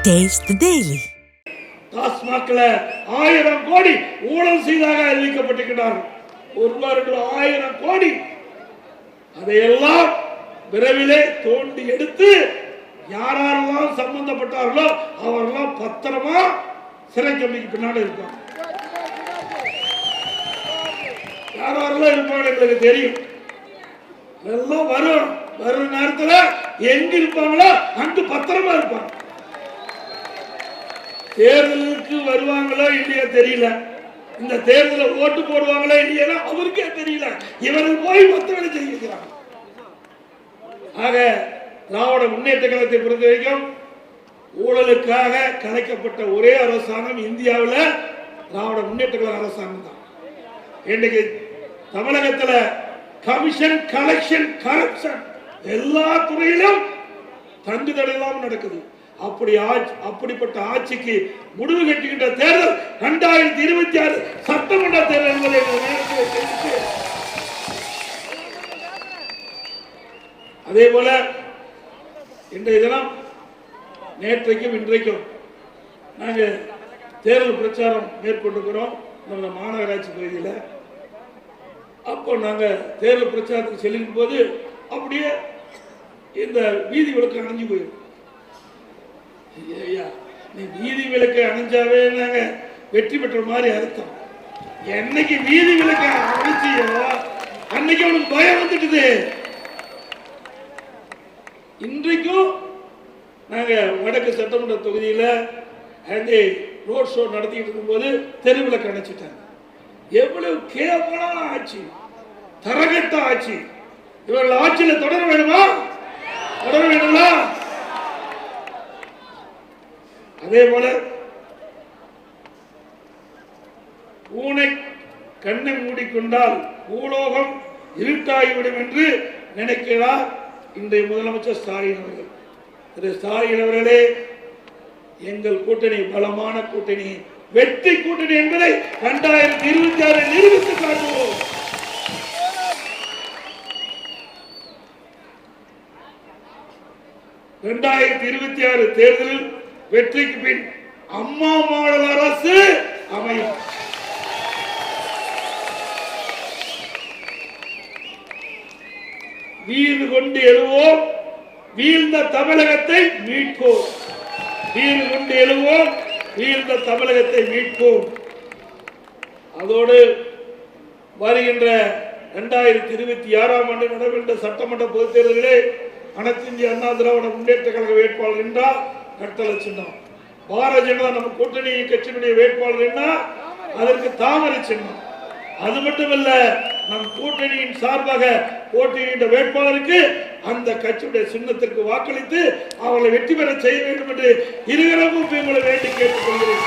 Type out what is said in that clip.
Taste the Daily. டாஸ்மாக்ல 1000 கோடி ஊழல் செய்தாக அறிவிக்கப்பட்டிருக்கிறார்கள். ஒருவர் 1000 கோடி அதையெல்லாம் விரைவிலே தோண்டி எடுத்து யாரெல்லாம் சம்பந்தப்பட்டார்களோ அவரெல்லாம் பத்திரமா சிறை கம்பிக்கு பின்னாடி இருப்பாங்க. யாரெல்லாம் இருப்பாங்க எங்களுக்கு தெரியும். எல்லாம் வரும் நேரத்தில் எங்க இருப்பாங்களோ அங்கு பத்திரமா இருப்பாங்க. தேர்தலுக்கு வருவாங்களோ இல்லையா தெரியல. இந்த தேர்தலில் ஓட்டு போடுவாங்களோ இல்லையா அவருக்கே தெரியல. இவர்கள் போய் மொத்த வேலை செய்கிறாங்க. ஆக திராவிட முன்னேற்ற கழகத்தை பொறுத்த வரைக்கும் ஊழலுக்காக கலைக்கப்பட்ட ஒரே அரசாங்கம் இந்தியாவில் திராவிட முன்னேற்ற கழக அரசாங்கம் தான். இன்னைக்கு தமிழகத்தில் கமிஷன், கலெக்ஷன், கரப்ஷன் எல்லா துறையிலும் தங்கு தடையில்லாமல் நடக்குது. அப்படிப்பட்ட ஆட்சிக்கு முடிவு கட்டுகின்ற தேர்தல் 2026 சட்டமன்ற தேர்தல் என்பதை அதே போல இன்றைய தினம் நேற்றைக்கும் இன்றைக்கும் நாங்கள் தேர்தல் பிரச்சாரம் மேற்கொண்டிருக்கிறோம் நம்ம மாநகராட்சி பகுதியில். அப்போ நாங்கள் தேர்தல் பிரச்சாரத்துக்கு செல்லும் போது அப்படியே இந்த வீதி விளக்கு அணைஞ்சு போயிடும். நீ வீதி விளக்கு அணைஞ்சாவே நாங்க வெற்றி பெற்ற மாதிரி அர்த்தம். என்னைக்கு வீதி விளக்கு அணைச்சியோ அன்னைக்கு அவனுக்கு பயம் வந்துட்டுது. இன்றைக்கும் நாங்க வடக்கு சட்டமன்ற தொகுதியில அங்கே ரோட் ஷோ நடத்திட்டு இருக்கும்போது தெருவிளக்கு அணைச்சிட்டாங்க. எவ்வளவு கேவலமான ஆட்சி, தரகட்ட ஆட்சி. இவர்கள் ஆட்சியில் தொடர வேணுமா? தொடர வேண்டுமா? அதே போல பூனை கண்ணை மூடிக்கொண்டால் பூலோகம் இருட்டாகிவிடும் என்று நினைக்கிறார் இன்றைய முதலமைச்சர் ஸ்டாலின் அவர்கள். திரு ஸ்டாலின் அவர்களே, எங்கள் கூட்டணி பலமான கூட்டணி, வெற்றி கூட்டணி என்பதை 2026 நிரூபித்து காட்டுவோம். தேர்தலில் வெற்றிக்கு பின் அம்மா மாடல் அரசு அமையும். வீறு கொண்டு எழுவோம், வீழ்ந்த தமிழகத்தை மீட்போம். வீறு கொண்டு எழுவோம், வீழ்ந்த தமிழகத்தை மீட்போம். அதோடு வருகின்ற 2026 ஆண்டு நடைபெற்ற சட்டமன்ற பொதுத் தேர்தலிலே அனைத்து இந்திய அண்ணா திராவிட முன்னேற்ற கழக வேட்பாளர் என்றால் கட்டளை சின்னம். பாரதிய ஜனதா நம்ம கூட்டணி கட்சியினுடைய வேட்பாளர் என்ன அதற்கு தாமரை சின்னம். அது மட்டுமல்ல, நம் கூட்டணியின் சார்பாக போட்டியிட்ட வேட்பாளருக்கு அந்த கட்சியுடைய சின்னத்திற்கு வாக்களித்து அவர்களை வெற்றி பெற செய்ய வேண்டும் என்று இருகரமும் உங்களை வேண்டி கேட்டுக்கொள்கிறேன்.